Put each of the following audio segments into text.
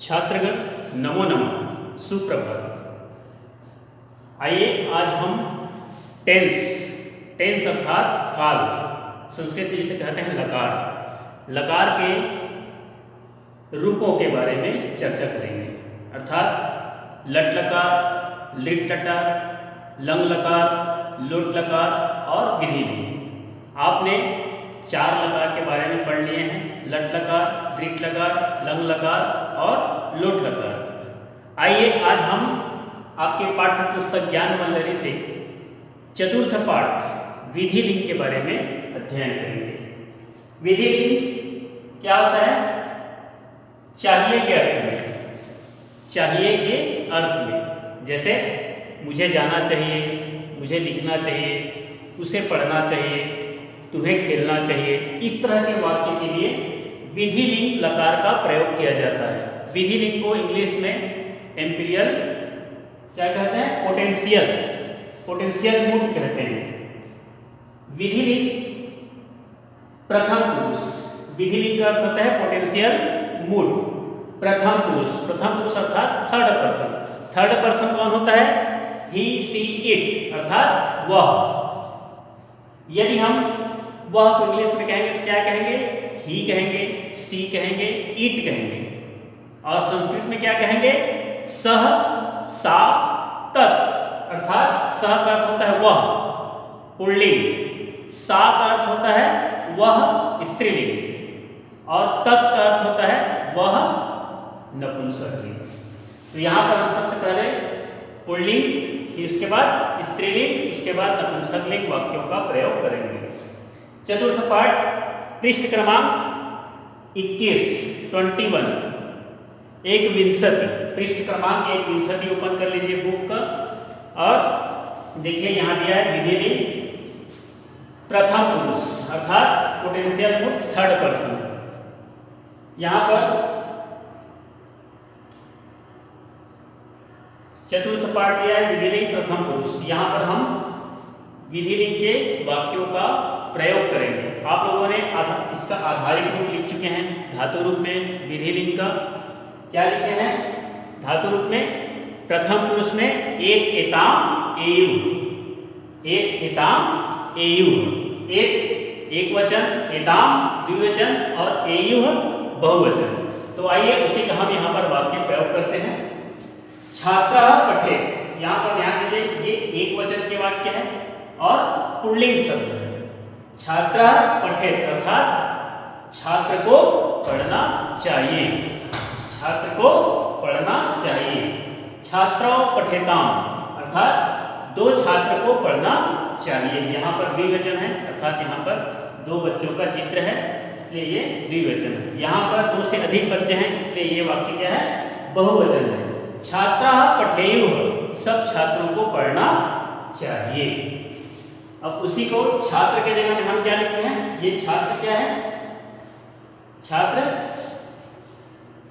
छात्रगण नमो नमः, सुप्रभात। आइए आज हम टेंस अर्थात काल, संस्कृत में जिसे कहते हैं लकार के रूपों के बारे में चर्चा करेंगे। अर्थात लट लकार, लिट लकार, लंग लकार, लोट लकार और विधि लिंग। आपने 4 लकार के बारे में पढ़ लिए हैं, लट लकार, दृट लकार, लंग लकार और लोट लकार। आइए आज हम आपके पाठ्य पुस्तक ज्ञान मंजरी से चतुर्थ पाठ विधि लिंग के बारे में अध्ययन करेंगे। विधि लिंग क्या होता है? चाहिए के अर्थ में, चाहिए के अर्थ में, जैसे मुझे जाना चाहिए, मुझे लिखना चाहिए, उसे पढ़ना चाहिए, तुम्हें खेलना चाहिए। इस तरह के वाक्य के लिए विधि लिंग लकार का प्रयोग किया जाता है। विधि लिंग को इंग्लिश में एम्पीरियल क्या कहते हैं? पोटेंशियल मूड कहते हैं। विधि लिंग प्रथम पुरुष, विधि लिंग का अर्थ होता है पोटेंशियल मूड, प्रथम पुरुष अर्थात थर्ड पर्सन कौन होता है? ही, सी, इट अर्थात वह। यदि हम वह को इंग्लिश में कहेंगे तो क्या कहेंगे? ही कहेंगे, सी कहेंगे, इट कहेंगे। और संस्कृत में क्या कहेंगे? सह, सा, तत् अर्थात सह का अर्थ होता है वह, पुल्लिंग, सा का अर्थ होता है वह, स्त्रीलिंग, और तत् का अर्थ होता है वह, नपुंसकलिंग। तो यहाँ पर हम सबसे पहले पुल्लिंग, फिर उसके बाद स्त्रीलिंग, उसके बाद नपुंसकलिंग वाक्यों का प्रयोग करेंगे। चतुर्थ पाठ पृष्ठ क्रमांक 21 पृष्ठ क्रमांक 21 ओपन कर लीजिए बुक का, और देखिए यहाँ दिया है विधि लिंग प्रथम पुरुष अर्थात पोटेंशियल मूड थर्ड पर्सन। यहाँ पर चतुर्थ पाठ दिया है विधि लिंग प्रथम पुरुष। यहाँ पर हम विधि लिंग के वाक्यों का प्रयोग करेंगे। आप लोगों ने इसका आधारित रूप लिख चुके हैं धातु रूप में। विधि लिंग का क्या लिखे हैं धातु रूप में? प्रथम पुरुष में एक एताम एयु, एक वचन एताम द्विवचन और एयु बहुवचन। तो आइए उसी का हम यहाँ पर वाक्य प्रयोग करते हैं। छात्रः पठेत, यहाँ पर ध्यान दीजिए ये एक वचन के वाक्य है और पुल्लिंग शब्द है। छात्रः पठेत अर्थात छात्र को पढ़ना चाहिए, छात्र को पढ़ना चाहिए। छात्रौ पठेताम अर्थात 2 छात्र को पढ़ना चाहिए। यहाँ पर द्विवचन है अर्थात यहाँ पर 2 बच्चों का चित्र है, इसलिए ये द्विवचन है। यहाँ पर 2 से अधिक बच्चे हैं, इसलिए ये वाक्य क्या है? बहुवचन है। छात्राः पठेयुः, सब छात्रों को पढ़ना चाहिए। अब उसी को छात्र के जगह में हम क्या लिखे हैं? ये छात्र क्या है? छात्र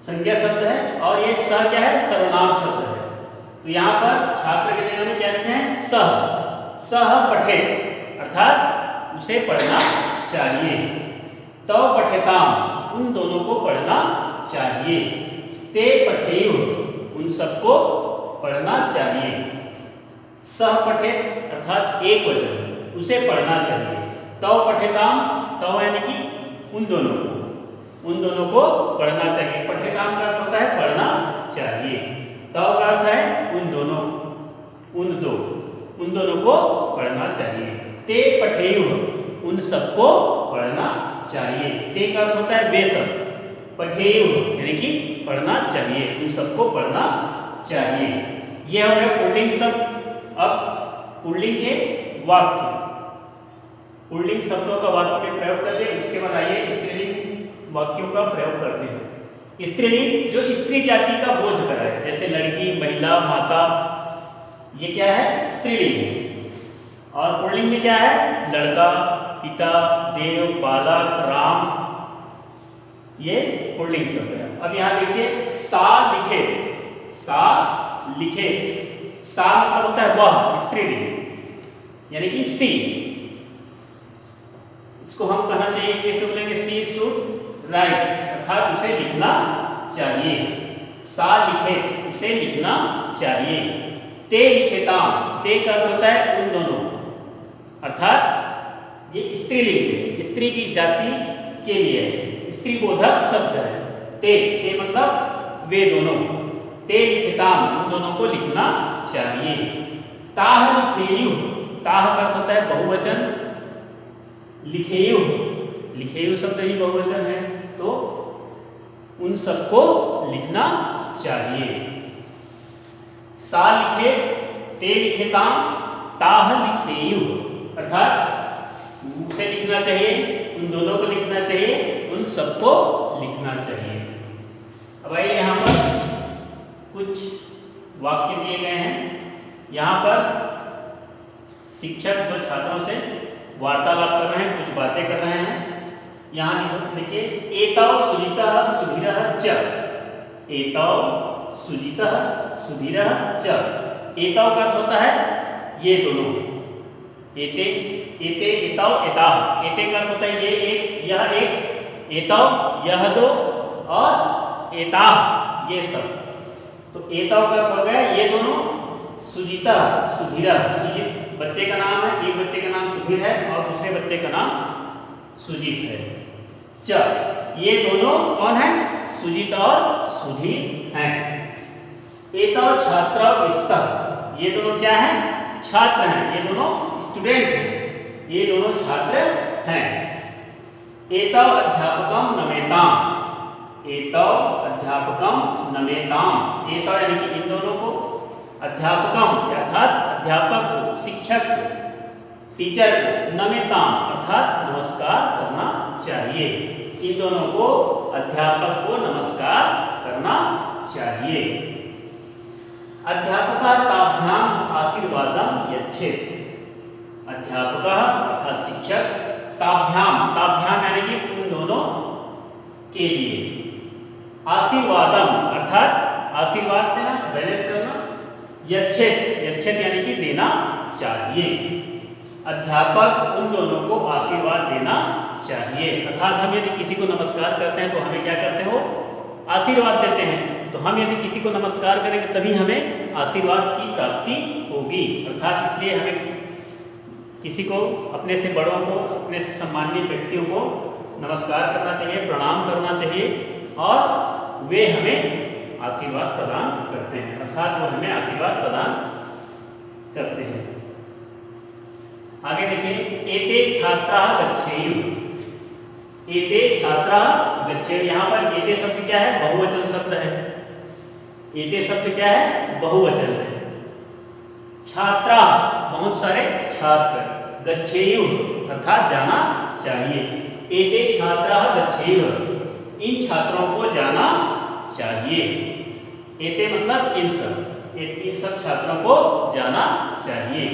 संज्ञा शब्द है और ये स क्या है? सर्वनाम शब्द है। तो यहाँ पर छात्र के जगह में क्या लिखे हैं? सह पठेत अर्थात उसे पढ़ना चाहिए। तौ पठेताम, उन दोनों को पढ़ना चाहिए। ते पठेयुः, उन सबको पढ़ना चाहिए। सह पठेत अर्थात एक वचन, उसे पढ़ना चाहिए। तौ पठेताम, तौ यानी कि उन दोनों को पढ़ना चाहिए। पठेताम का अर्थ होता है पढ़ना चाहिए। तौ का अर्थ है उन दोनों को पढ़ना चाहिए। ते पठेयुः, उन सबको पढ़ना चाहिए। ते का अर्थ होता है वे सब, पठेयुः यानी कि पढ़ना चाहिए, उन सबको पढ़ना चाहिए। यह हो गया पुल्लिंग शब्द। अब पुल्लिंग के वाक्य, पुल्लिंग शब्दों का वाक्य में प्रयोग कर ले। उसके बाद आइए स्त्रीलिंग वाक्यों का प्रयोग करते हैं। स्त्रीलिंग जो स्त्री जाति का बोध कराए, जैसे लड़की, महिला, माता, ये क्या है? स्त्रीलिंग है। और पुल्लिंग में क्या है? लड़का, पिता, देव, बालक, राम, ये पुल्लिंग शब्द है। अब यहाँ देखिए सा लिखे, सा मतलब होता है वह, स्त्रीलिंग यानी कि सी। इसको हम कहना चाहिए इंग्लिश में बोलेंगे सी शुड राइट अर्थात उसे लिखना चाहिए। सा लिखे उसे लिखना चाहिए। ते लिखेताम, ते का अर्थ होता है उन दोनों, अर्थात ये स्त्रीलिंग है, स्त्री की जाति के लिए है, स्त्री बोधक शब्द है। ते मतलब वे दोनों, ते लिखेताम उन दोनों को लिखना चाहिए। ताह लिखेयु, ताह का अर्थ होता है बहुवचन, लिखेयु, लिखेयु शब्द ही बहुवचन है, तो उन सबको लिखना चाहिए। सा लिखे, ते लिखेताम, ताह लिखेयु, अर्थात उसे लिखना चाहिए, उन दोनों को लिखना चाहिए, उन सबको लिखना चाहिए। अब आइए यहाँ पर कुछ वाक्य दिए गए हैं। यहाँ पर शिक्षक जो छात्रों से वार्तालाप कर रहे हैं, कुछ बातें कर रहे हैं। यहाँ देखिए, एताव सुजितः सुधीरः च, एताव सुजितः सुधीरः च। एताव का अर्थ होता है ये दोनों, एते, एते, एताव, एताह। एते का अर्थ होता है ये एक, यह एक, एताव यह दो, और एताह ये सब। तो एताव का अर्थ हो गया ये दोनों, सुजिता सुधीरः, सुजित बच्चे का नाम है, एक बच्चे का नाम सुधीर है और दूसरे बच्चे का नाम सुजीत है। च, ये दोनों कौन है? सुजीत और सुधीर हैं। एताव छात्र स्तः, ये दोनों क्या है? छात्र हैं, ये दोनों स्टूडेंट हैं, ये दोनों छात्र हैं। एताव अध्यापकम नमेताम, एताव अध्यापकम नमेताम, एताव यानी कि इन दोनों को, अध्यापकम अर्थात अध्यापक को, शिक्षक को, टीचर को, नमेताम अर्थात नमस्कार करना चाहिए। इन दोनों को, अध्यापक को नमस्कार करना चाहिए। अध्यापकः ताभ्याम आशीर्वादं यच्छेत्, अध्यापकः अर्थात शिक्षक, ताभ्याम, ताभ्याम यानी कि उन दोनों के लिए, आशीर्वादम अर्थात आशीर्वाद देना, बैलेंस करना, यच्छेत्, यच्छेत् यानी कि देना चाहिए। अध्यापक उन दोनों को आशीर्वाद देना चाहिए, अर्थात हम यदि किसी को नमस्कार करते हैं तो हमें क्या करते हो? आशीर्वाद देते हैं। तो हम यदि किसी को नमस्कार करेंगे तभी हमें आशीर्वाद की प्राप्ति होगी। अर्थात इसलिए हमें किसी को, अपने से बड़ों को, अपने से सम्मानीय व्यक्तियों को नमस्कार करना चाहिए, प्रणाम करना चाहिए, और वे हमें आशीर्वाद प्रदान करते हैं, अर्थात वो हमें आशीर्वाद प्रदान करते हैं। आगे देखिए, एते छात्राः गच्छेयुः, एते छात्राः गच्छेयुः। यहाँ पर एते शब्द क्या है? बहुवचन शब्द है। एते शब्द क्या है? बहुवचन है। छात्रा बहुत सारे छात्र, गच्छेयुः अर्थात जाना चाहिए। एते छात्राः गच्छेयुः, इन छात्रों को जाना चाहिए। एते मतलब इन सब, इन सब छात्रों को जाना चाहिए।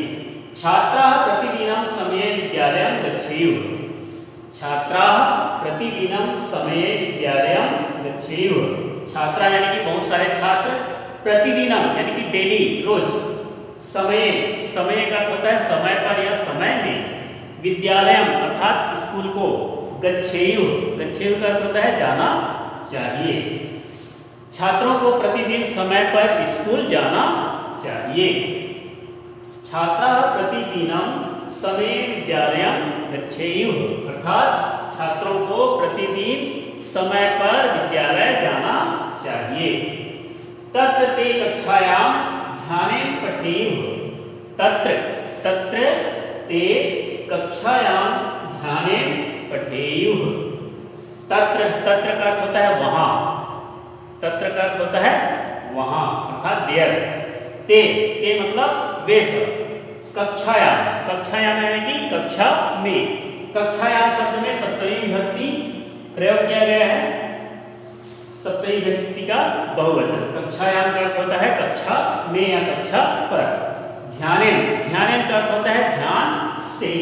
छात्राः प्रतिदिनं समये विद्यालयं गच्छेयुः, छात्राः प्रतिदिनं समये विद्यालयं गच्छेयुः। छात्रा यानी कि बहुत सारे छात्र, प्रतिदिनं यानी कि डेली, रोज, समय, समय का अर्थ होता है समय पर या समय में, विद्यालयम अर्थात स्कूल को, गच्छेयुः, गच्छेयुः का अर्थ होता है जाना चाहिए। छात्रों को प्रतिदिन समय पर स्कूल जाना चाहिए। छात्राः प्रतिदिनं समये विद्यालयं गच्छेयुः अर्थात छात्रों को प्रतिदिन समय पर विद्यालय जाना चाहिए। तत्र ते कक्षायां ध्यानेन पठेयुः, तत्र, तत्र ते कक्षायां ध्यानेन पठेयुः। तत्र, तत्र का अर्थ होता है वहाँ, तत्र का अर्थ होता है वहाँ अर्थात देयर। ते, ते मतलब वे सब। कक्षायाम, कक्षायाम यानी कि कक्षा में, कक्षायाम शब्द में सप्तमी विभक्ति प्रयोग किया गया है, सप्तमी विभक्ति का बहुवचन। कक्षायाम का अर्थ होता है कक्षा में या कक्षा पर। ध्यानेन, ध्यानेन का अर्थ होता है ध्यान से,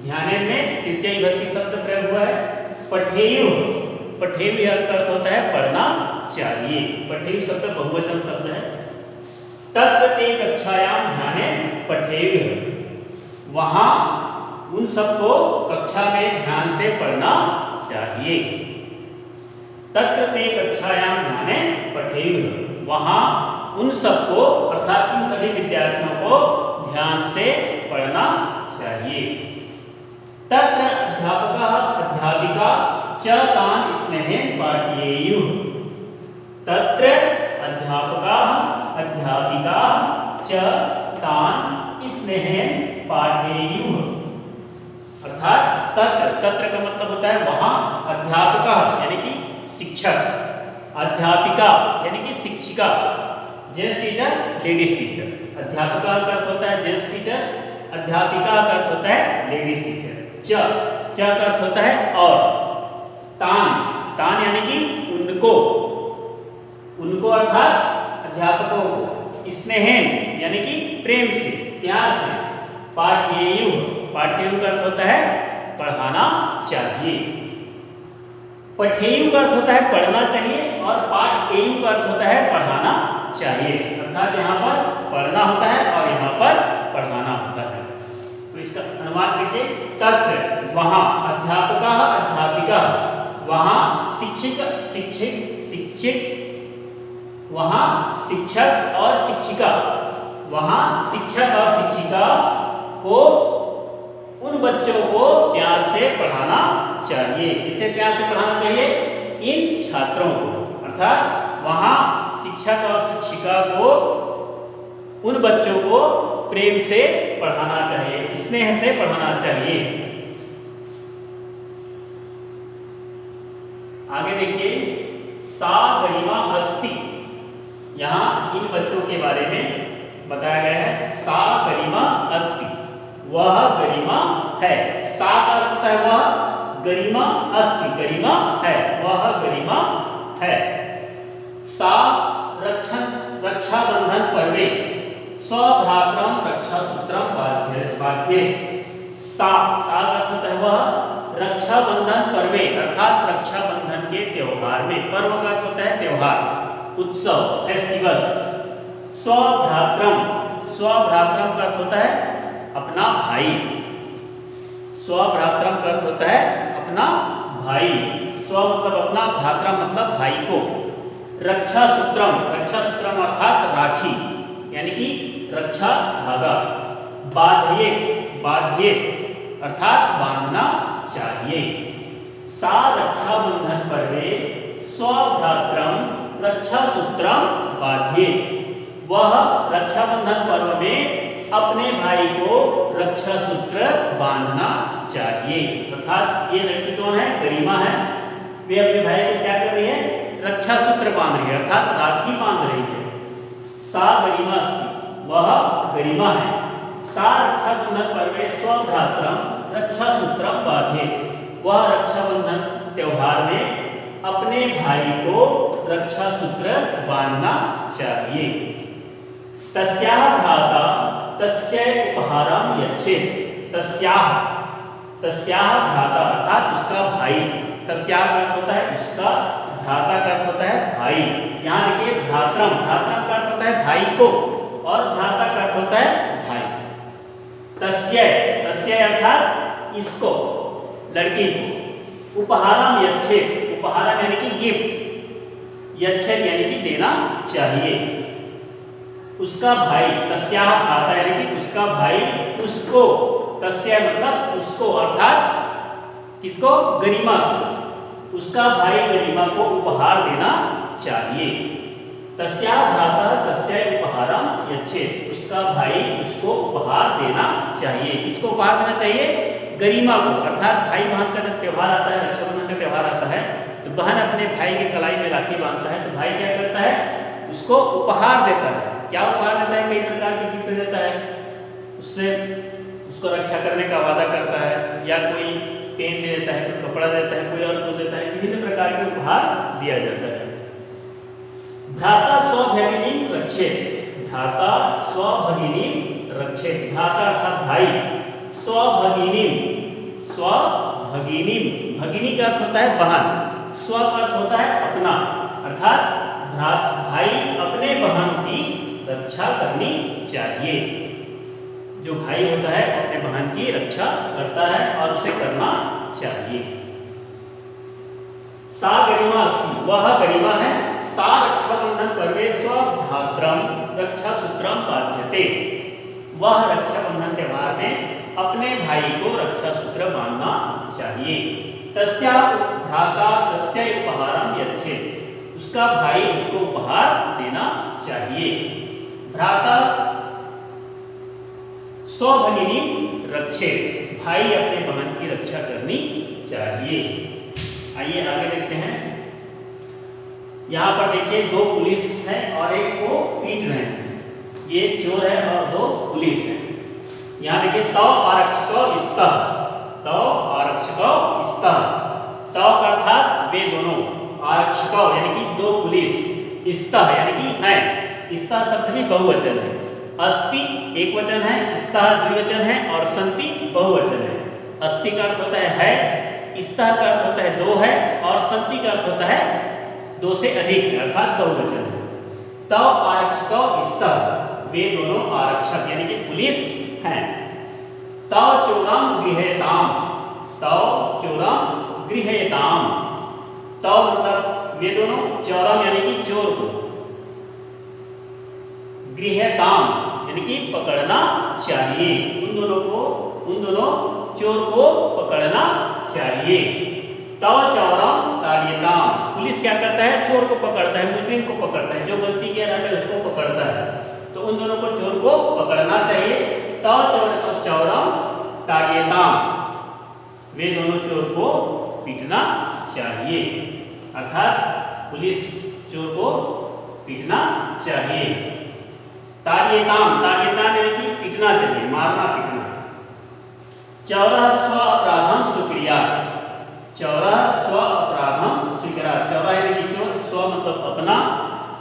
ध्यानेन में तृतीय विभक्ति शब्द प्रयोग हुआ है। पठेयुः, पठेयुः का अर्थ होता है पढ़ना चाहिए, पठेयुः शब्द बहुवचन शब्द है। तत्र ते कक्षायां ध्यानेन पठेयुः, वहाँ उन सबको कक्षा में ध्यान से पढ़ना चाहिए। तत्र ते कक्षायां ध्याने पठेयुः, वहाँ उन सबको अर्थात इन सभी विद्यार्थियों को ध्यान से पढ़ना चाहिए। तत्र अध्यापकः अध्यापिका च तान् स्नेहेन पाठयेयुः, तत्र अध्यापकाः अध्यापिकाः च तान् स्नेहेन पाठयेयुः, अर्थात तत्र का मतलब होता है वहाँ, अध्यापकः यानी कि शिक्षक, अध्यापिका यानी कि शिक्षिका, जेंट्स टीचर लेडीज टीचर, अध्यापिका का अर्थ होता है जेंट्स टीचर, अध्यापिका का अर्थ होता है लेडीज टीचर, च का अर्थ होता है और, तान यानी कि उनको अर्थात अध्यापकों को, स्नेहन यानी कि प्रेम से प्यार से, पाठयेयुः का अर्थ होता है पढ़ाना चाहिए, पठेयु का अर्थ होता है पढ़ना चाहिए और पाठेयु का अर्थ होता है पढ़ाना चाहिए, अर्थात यहाँ पर पढ़ना होता है और यहाँ पर पढ़ाना होता है। तो इसका अनुवाद देखिए, तत्र वहाँ, अध्यापका अध्यापिका, वहाँ शिक्षक, वहाँ शिक्षक और शिक्षिका, वहाँ शिक्षक और शिक्षिका को उन बच्चों को प्यार से पढ़ाना चाहिए। इसे प्यार से पढ़ाना चाहिए इन छात्रों को, अर्थात वहाँ शिक्षक और शिक्षिका को उन बच्चों को प्रेम से पढ़ाना चाहिए, स्नेह से पढ़ाना चाहिए। आगे देखिए, सा गरिमा अस्ति, यहाँ इन बच्चों के बारे में बताया गया है। सा गरिमा अस्ति, वह गरिमा है। सा का अर्थ होता है वह, गरिमा अस्ति गरिमा है, वह गरिमा है। सा रक्षाबंधन पर्वे स्वभ्रातरम रक्षासूत्रम बाध्ये। सा का अर्थ होता है वह रक्षाबंधन पर्वे अर्थात रक्षाबंधन के त्योहार में, पर्व का अर्थ होता है त्योहार, उत्सव, फेस्टिवल। स्वभ्रातरम का अर्थ होता है अपना भाई, स्वभ्रातरम का अर्थ होता है अपना भाई, स्व मतलब अपना, भ्रातरम मतलब भाई को। रक्षासूत्रम अर्थात राखी यानी कि रक्षा धागा। बाध्य अर्थात बांधना चाहिए। सा रक्षाबंधन पर्वे स्वभ्रातरम रक्षासूत्रम बाध्ये, वह रक्षाबंधन पर्व में अपने भाई को रक्षा सूत्र बांधना चाहिए। अर्थात ये लड़की कौन है? गरिमा है। वे अपने भाई को क्या कर रही है? रक्षा सूत्र बांध रही है, अर्थात राखी बांध रही है। सा गरिमा अस्ति, वह गरिमा है। सा रक्षाबंधन पर्वे स्वभ्रातरम रक्षा सूत्रम बाध्ये, वह रक्षाबंधन त्योहार में अपने भाई को रक्षा सूत्र बांधना चाहिए। तस्याः भ्राता तस्य उपहारं यच्छेत्, तस्याः भ्राता अर्थात उसका भाई, तस्याः का अर्थ होता है उसका, भ्राता का अर्थ होता है भाई। यहाँ देखिए भ्रातरम का अर्थ होता है भाई को और भ्राता का अर्थ होता है भाई। तस्य अर्थात इसको, लड़की को। उपहारम यच्छेत्, उपहारम यानी कि गिफ्ट, यच्छेत् यानी कि देना चाहिए। उसका भाई, तस्याः भ्राता यानी कि उसका भाई उसको, तस्य मतलब उसको अर्थात किसको? गरिमा को। उसका भाई गरिमा को उपहार देना चाहिए। तस्याः भ्राता तस्य उपहारम यच्छेत्, उसका भाई उसको उपहार देना चाहिए। किसको उपहार देना चाहिए? गरिमा को। अर्थात भाई बहन का जब त्यौहार आता है, रक्षाबंधन का त्यौहार आता है, तो बहन अपने भाई के कलाई में राखी बांधता है, तो भाई क्या करता है? उसको उपहार देता है। क्या उपहार देता है? कई प्रकार के गिफ्ट देता है, उससे उसको रक्षा करने का वादा करता है, या कोई पेन दे देता है, कोई कपड़ा देता है, कोई और कुछ देता है, विभिन्न प्रकार के उपहार दिया जाता है। भ्राता स्वभगिनी रक्षेत्, भ्राता स्वभगिनी रक्षेत्, भ्राता अर्थात भाई, स्वभगिनी, भगिनी का अर्थ होता है बहन, स्व का अर्थ होता है अपना, अर्थात भाई अपने बहन की रक्षा करनी चाहिए। जो भाई होता है अपने बहन की रक्षा करता है और उसे करना चाहिए। सा गरिमा अस्ति, वह गरिमा है सा रक्षाबंधन पर्वे स्वभ्रातरम रक्षासूत्रम बाध्यते। वह रक्षाबंधन त्योहार में अपने भाई को रक्षा सूत्र बांधना चाहिए। तस्या भ्राता तस्या उपहारम यच्छेत्। उसका भाई उसको उपहार देना चाहिए। भ्राता स्वभगिनी रक्षेत्। भाई अपने बहन की रक्षा करनी चाहिए। आइए आगे देखते हैं। यहाँ पर देखिए दो पुलिस है और एक को पीट रहे हैं। ये चोर है और दो पुलिस है। यहाँ देखिए तौ आरक्षको स्तः, तौ आरक्षको स्तः। तौ का अर्थात वे दोनों, आरक्षको यानी कि दो पुलिस, स्तः यानी कि है। स्तः शब्द भी बहुवचन है। अस्ति एक वचन है, स्तः द्विवचन है और सन्ति बहुवचन है। अस्ति का अर्थ होता है, स्तः का अर्थ होता है दो है और सन्ति का अर्थ होता है दो से अधिक है अर्थात बहुवचन है। तौ आरक्षको स्तः, वे दोनों आरक्षक यानी कि पुलिस हैं। तौ चोरम गृह्यताम, तौ चोरम गृह्यताम। तौ मतलब वे दोनों, चोरम यानी कि चोर को, गृह्यताम यानी कि पकड़ना चाहिए। उन दोनों को, उन दोनों चोर को पकड़ना चाहिए। तौ चोरम ताड़यताम। पुलिस क्या करता है? चोर को पकड़ता है, मुजरिम को पकड़ता है, जो गलती किया रहता है उसको पकड़ता है। तो उन दोनों को, चोर को पकड़ना चाहिए। तौ चोरम ताड़यताम, वे दोनों चोर को पीटना चाहिए। अर्थात पुलिस चोर को पीटना चाहिए। ताड़यताम, ताड़यताम यानी कि पीटना चाहिए, मारना पीटना। चौरः स्व अपराधम स्वीकुर्यात्। चौरः स्व अपराधम स्वीकुर्यात्। चौरः यानी कि चोर, स्व मतलब अपना,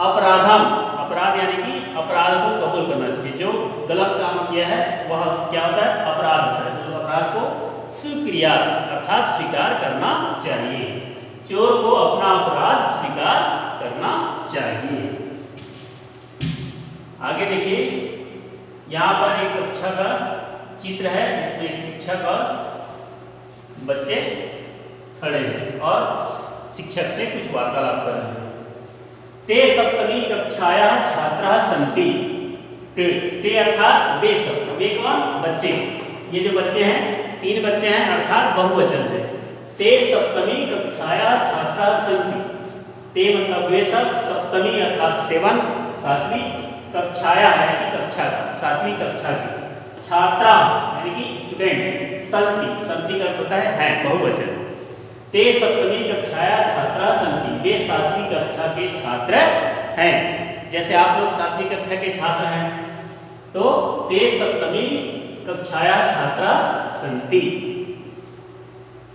अपराधम, अपराध यानी कि अपराध को कबूल करना चाहिए। जो गलत काम किया है वह क्या होता है? अपराध होता है। तो अपराध को स्वीकुर्यात् अर्थात स्वीकार करना चाहिए। चोर को अपना अपराध स्वीकार करना चाहिए। आगे देखिए, यहाँ पर एक कक्षा का चित्र है, इसमें एक शिक्षक और बच्चे खड़े हैं और शिक्षक से कुछ वार्तालाप कर रहे हैं। ते सप्तमी कक्षायाः छात्राः सन्ति। ते अर्थात वे सब, वे कौन? बच्चे। ये जो बच्चे हैं, तीन बच्चे हैं अर्थात बहुवचन है। ते सप्तमी कक्षायाः छात्राः सन्ति। ते मतलब वे सब, सप्तमी अर्थात सेवंथ, सातवीं, कक्षाया है कि कक्षा, सातवीं कक्षा की, छात्रा यानी कि स्टूडेंट, सन्ति, सन्ति का अर्थ होता है बहुवचन। ते सप्तमी कक्षाया छात्रा सन्ति। वे सातवीं कक्षा के छात्र हैं। जैसे आप लोग सातवीं कक्षा के छात्र हैं तो ते सप्तमी कक्षाया छात्रा सन्ति।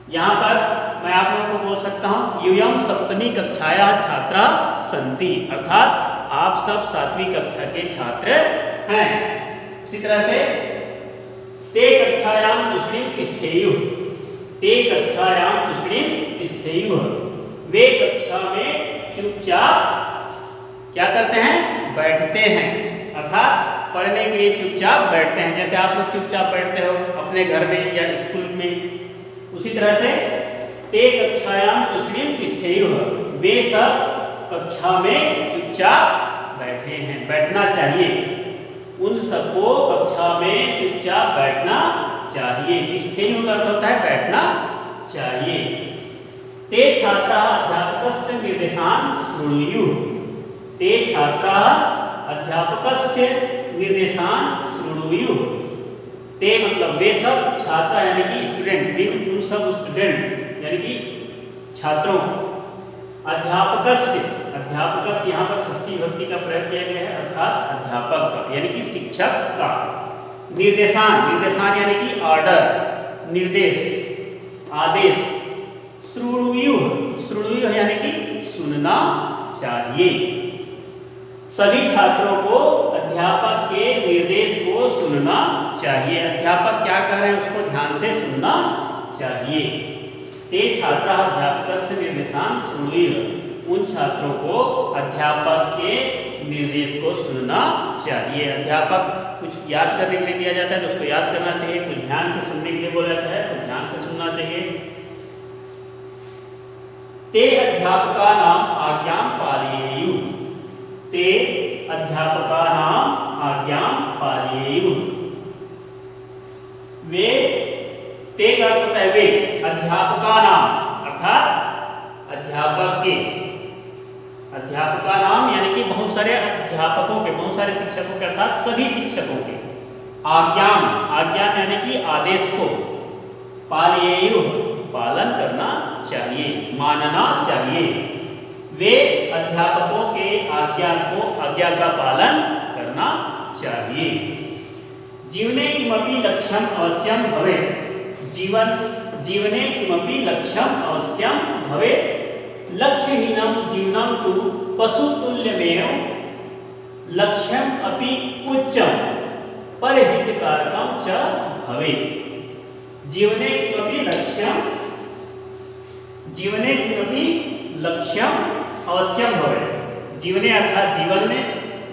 यहाँ पर मैं आप लोगों को बोल सकता हूँ यूयम सप्तमी कक्षाया छात्रा सन्ति, अर्थात आप सब सातवीं कक्षा के छात्र हैं। इसी तरह से ते कक्षायां तुष्णीं तिष्ठेयुः। ते कक्षायां तुष्णीं तिष्ठेयुः। वे कक्षा में चुपचाप क्या करते हैं? बैठते हैं, अर्थात पढ़ने के लिए चुपचाप बैठते हैं। जैसे आप लोग चुपचाप बैठते हो अपने घर में या स्कूल में, उसी तरह से ते कक्षायां तुष्णीं तिष्ठेयुः। वे सब कक्षा में चुपचाप बैठे हैं, बैठना चाहिए। उन सबको कक्षा में चुपचाप बैठना चाहिए। तिष्ठेयुः का अर्थ होता है बैठना चाहिए। ते छात्राः अध्यापकस्य निर्देशान् शृणुयुः। ते छात्राः अध्यापकस्य निर्देशान् शृणुयुः। ते मतलब वे सब, छात्रा यानी कि स्टूडेंट, उन सब स्टूडेंट यानी कि छात्रों, अध्यापकस्य, अध्यापकस्य यहाँ पर षष्ठी विभक्ति का प्रयोग किया गया है अर्थात अध्यापक का यानी कि शिक्षक का। निर्देशान, निर्देशान यानी कि ऑर्डर, निर्देश, आदेश। श्रुणुयुः, श्रुणुयुः यानी कि सुनना चाहिए। सभी छात्रों को अध्यापक के निर्देश को सुनना चाहिए। अध्यापक क्या कह रहे हैं उसको ध्यान से सुनना चाहिए। ते छात्राः अध्यापकस्य निर्देशान् शृणुयुः। उन छात्रों को अध्यापक के निर्देश को सुनना चाहिए। अध्यापक कुछ याद करने के लिए दिया जाता है तो उसको याद करना चाहिए, कुछ ध्यान से सुनने के लिए बोला जाता है तो ध्यान से सुनना चाहिए। ते अध्यापकानां आज्ञां पालयेयुः। ते अध्यापकानां आज्ञां पालयेयुः। वे, ते का अर्थ होता है वे, अध्यापकानां अर्थात अध्यापक के, अध्यापकानां यानी कि बहुत सारे अध्यापकों के, बहुत सारे शिक्षकों के अर्थात सभी शिक्षकों के, आज्ञां, आज्ञा यानी कि आदेश को, पालयेयुः पालन करना चाहिए, मानना चाहिए। वे अध्यापकों के आज्ञा का पालन करना चाहिए। जीवने किमपि लक्ष्यम अवश्यम भवेत्। जीवने किमपि लक्ष्यम अवश्यम भवेत्। लक्ष्यहीनं जीवनं तु पशुतुल्यमेव। लक्ष्यम अपि उच्चं परहितकारकं च भवेत्। जीवने किमपि लक्ष्यम अवश्यम भवेत्। जीवने अर्थात जीवन में,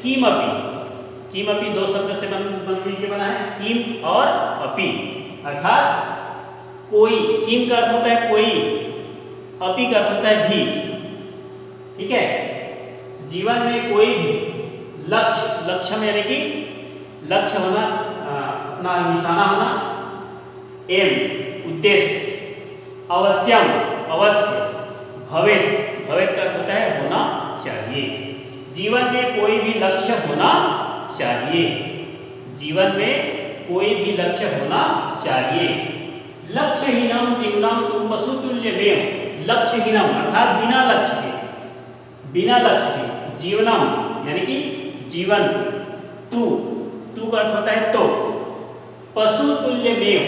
किमपि दो शब्द से मिलकर बना है, किम और अपि अर्थात कोई। किम का अर्थ होता है कोई, अपि का अर्थ होता है भी। ठीक है, जीवन में कोई भी लक्ष्य यानी कि लक्ष्य होना, अपना निशाना होना, एम उद्देश्य, अवश्यम अवश्य, भवेत् का अर्थ होता है होना चाहिए। जीवन में कोई भी लक्ष्य होना चाहिए। जीवन में कोई भी लक्ष्य होना चाहिए। लक्ष्यहीनं जीवनं तु पशुतुल्यमेव। लक्ष्यहीनं अर्थात बिना लक्ष्य के, जीवनम यानी कि जीवन, तू का अर्थ होता है तो, पशुतुल्यमेव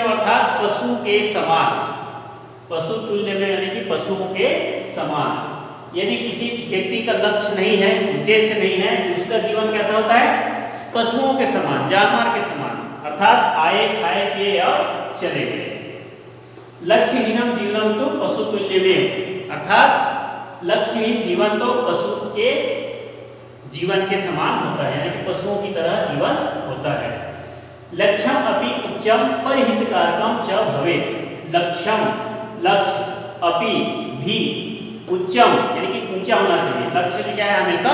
अर्थात पशु के समान, पशुतुल्यमेव यानी कि पशुओं के समान। यदि किसी व्यक्ति का लक्ष्य नहीं है, उद्देश्य नहीं है, तो उसका जीवन कैसा होता है? पशुओं के समान, जानवर के समान, अर्थात आए खाए पिए और चले गए। लक्ष्यहीनम जीवनम तो पशुतुल्यमेव अर्थात लक्ष्यहीन जीवन तो पशु के जीवन के समान होता है, यानी कि पशुओं की तरह जीवन होता है। लक्ष्यम अपि उच्चम परहितकारकम च भवेत्। लक्ष्य अपि भी उच्चम यानी कि ऊंचा होना चाहिए। लक्ष्य क्या है? हमेशा